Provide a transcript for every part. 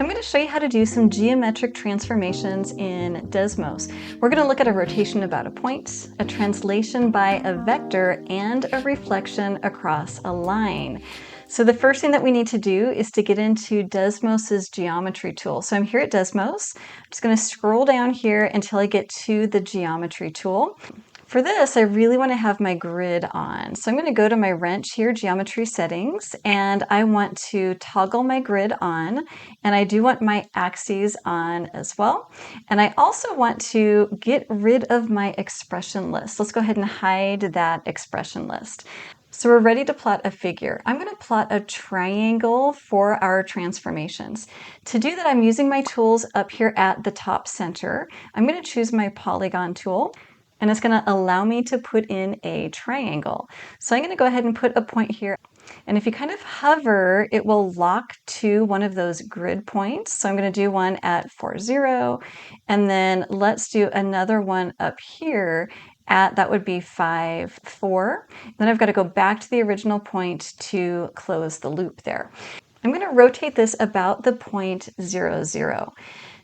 I'm going to show you how to do some geometric transformations in Desmos. We're going to look at a rotation about a point, a translation by a vector, and a reflection across a line. So the first thing that we need to do is to get into Desmos's geometry tool. So I'm here at Desmos. I'm just going to scroll down here until I get to the geometry tool. For this, I really want to have my grid on. So I'm going to go to my wrench here, geometry settings, and I want to toggle my grid on, and I do want my axes on as well. And I also want to get rid of my expression list. Let's go ahead and hide that expression list. So we're ready to plot a figure. I'm going to plot a triangle for our transformations. To do that, I'm using my tools up here at the top center. I'm going to choose my polygon tool, and it's going to allow me to put in a triangle. So I'm going to go ahead and put a point here. And if you kind of hover, it will lock to one of those grid points. So I'm going to do one at 4, 0, and then let's do another one up here at, that would be 5, 4. Then I've got to go back to the original point to close the loop there. I'm going to rotate this about the point 0, 0.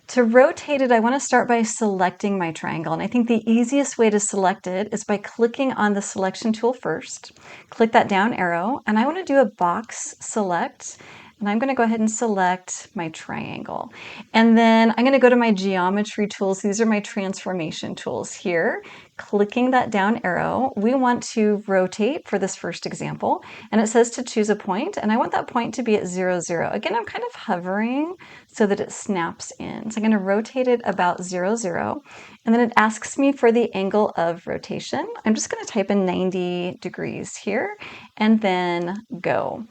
To rotate it, I want to start by selecting my triangle, and I think the easiest way to select it is by clicking on the selection tool first. Click that down arrow, and I want to do a box select, and I'm going to go ahead and select my triangle. And then I'm going to go to my geometry tools. These are my transformation tools here. Clicking that down arrow, we want to rotate for this first example, and it says to choose a point, and I want that point to be at 0, 0. Again, I'm kind of hovering so that it snaps in. So I'm going to rotate it about 0, 0, and then it asks me for the angle of rotation. I'm just going to type in 90 degrees here, and then go.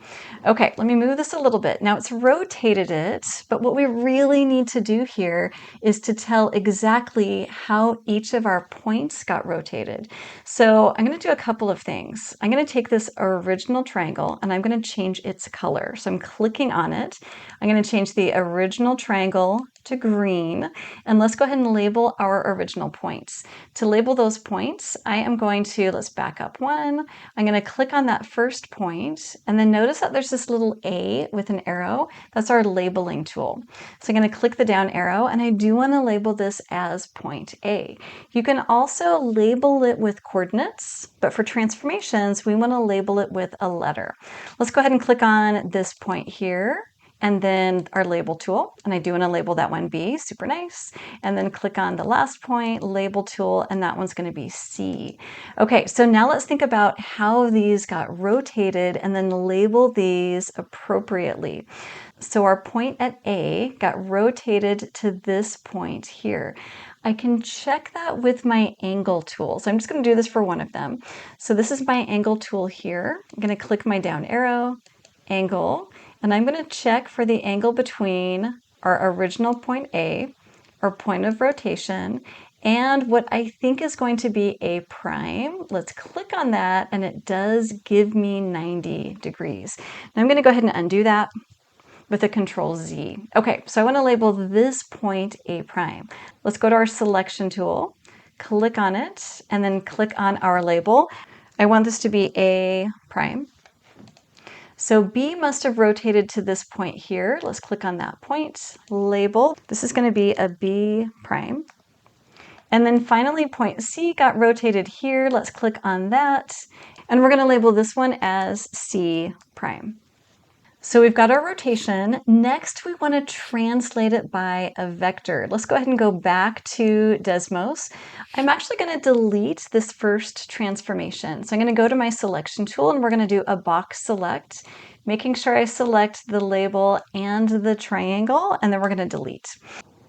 Okay, let me move this a little bit. Now it's rotated it, but what we really need to do here is to tell exactly how each of our points got rotated. So I'm going to do a couple of things. I'm going to take this original triangle and I'm going to change its color. So I'm clicking on it. I'm going to change the original triangle to green, and let's go ahead and label our original points. To label those points, I am going to, let's back up one. I'm going to click on that first point, and then notice that there's this little A with an arrow. That's our labeling tool. So I'm going to click the down arrow, and I do want to label this as point A. You can also label it with coordinates, but for transformations, we want to label it with a letter. Let's go ahead and click on this point here, and then our label tool, and I do want to label that one B, super nice, and then click on the last point, label tool, and that one's going to be C. Okay, so now let's think about how these got rotated and then label these appropriately. So our point at A got rotated to this point here. I can check that with my angle tool. So I'm just going to do this for one of them. So this is my angle tool here. I'm going to click my down arrow, angle, and I'm going to check for the angle between our original point A, our point of rotation, and what I think is going to be a prime. Let's click on that, and it does give me 90 degrees. Now I'm going to go ahead and undo that with a Control Z. Okay, so I want to label this point A prime. Let's go to our selection tool, click on it, and then click on our label. I want this to be A prime. So B must have rotated to this point here. Let's click on that point, label. This is going to be a B prime. And then finally point C got rotated here. Let's click on that. And we're going to label this one as C prime. So we've got our rotation. Next, we want to translate it by a vector. Let's go ahead and go back to Desmos. I'm actually going to delete this first transformation. So I'm going to go to my selection tool, and we're going to do a box select, making sure I select the label and the triangle, and then we're going to delete.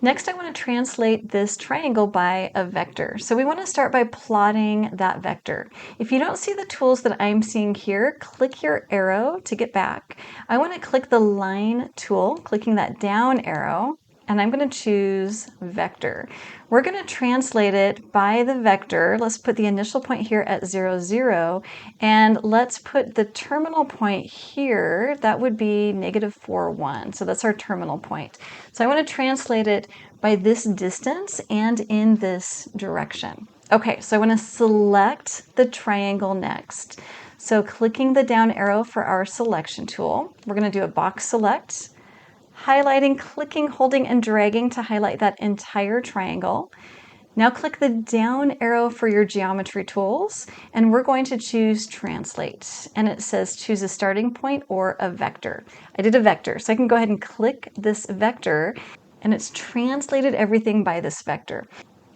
Next, I want to translate this triangle by a vector. So we want to start by plotting that vector. If you don't see the tools that I'm seeing here, click your arrow to get back. I want to click the line tool, clicking that down arrow, and I'm going to choose vector. We're going to translate it by the vector. Let's put the initial point here at 0, 0, and let's put the terminal point here. That would be -4, 1. So that's our terminal point. So I want to translate it by this distance and in this direction. Okay, so I want to select the triangle next. So clicking the down arrow for our selection tool, we're going to do a box select, highlighting, clicking, holding, and dragging to highlight that entire triangle. Now click the down arrow for your geometry tools, and we're going to choose Translate. And it says choose a starting point or a vector. I did a vector, so I can go ahead and click this vector, and it's translated everything by this vector.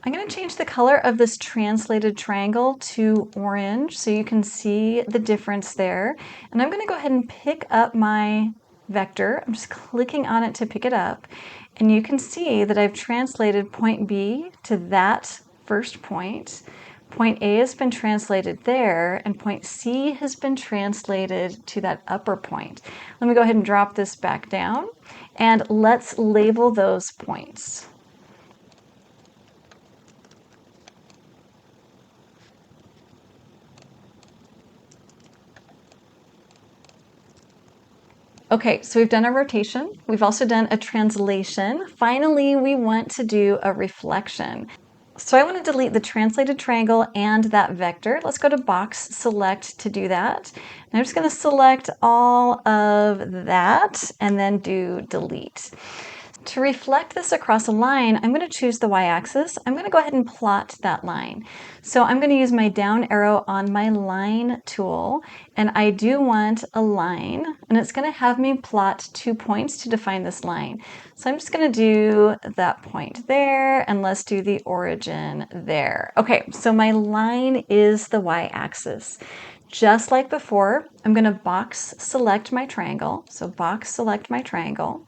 I'm going to change the color of this translated triangle to orange so you can see the difference there. And I'm going to go ahead and pick up my vector. I'm just clicking on it to pick it up. And you can see that I've translated point B to that first point. Point A has been translated there, and point C has been translated to that upper point. Let me go ahead and drop this back down, and let's label those points. Okay, so we've done a rotation. We've also done a translation. Finally, we want to do a reflection. So I want to delete the translated triangle and that vector. Let's go to Box Select to do that. And I'm just going to select all of that and then do Delete. To reflect this across a line, I'm going to choose the y-axis. I'm going to go ahead and plot that line. So I'm going to use my down arrow on my line tool, and I do want a line, and it's going to have me plot 2 points to define this line. So I'm just going to do that point there, and let's do the origin there. Okay, so my line is the y-axis. Just like before, I'm going to box select my triangle. So box select my triangle.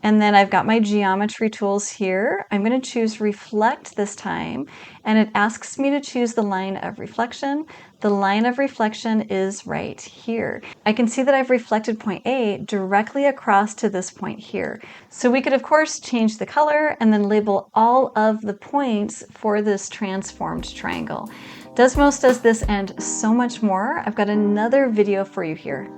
And then I've got my geometry tools here. I'm going to choose reflect this time, and it asks me to choose the line of reflection. The line of reflection is right here. I can see that I've reflected point A directly across to this point here. So we could of course change the color and then label all of the points for this transformed triangle. Desmos does this and so much more. I've got another video for you here.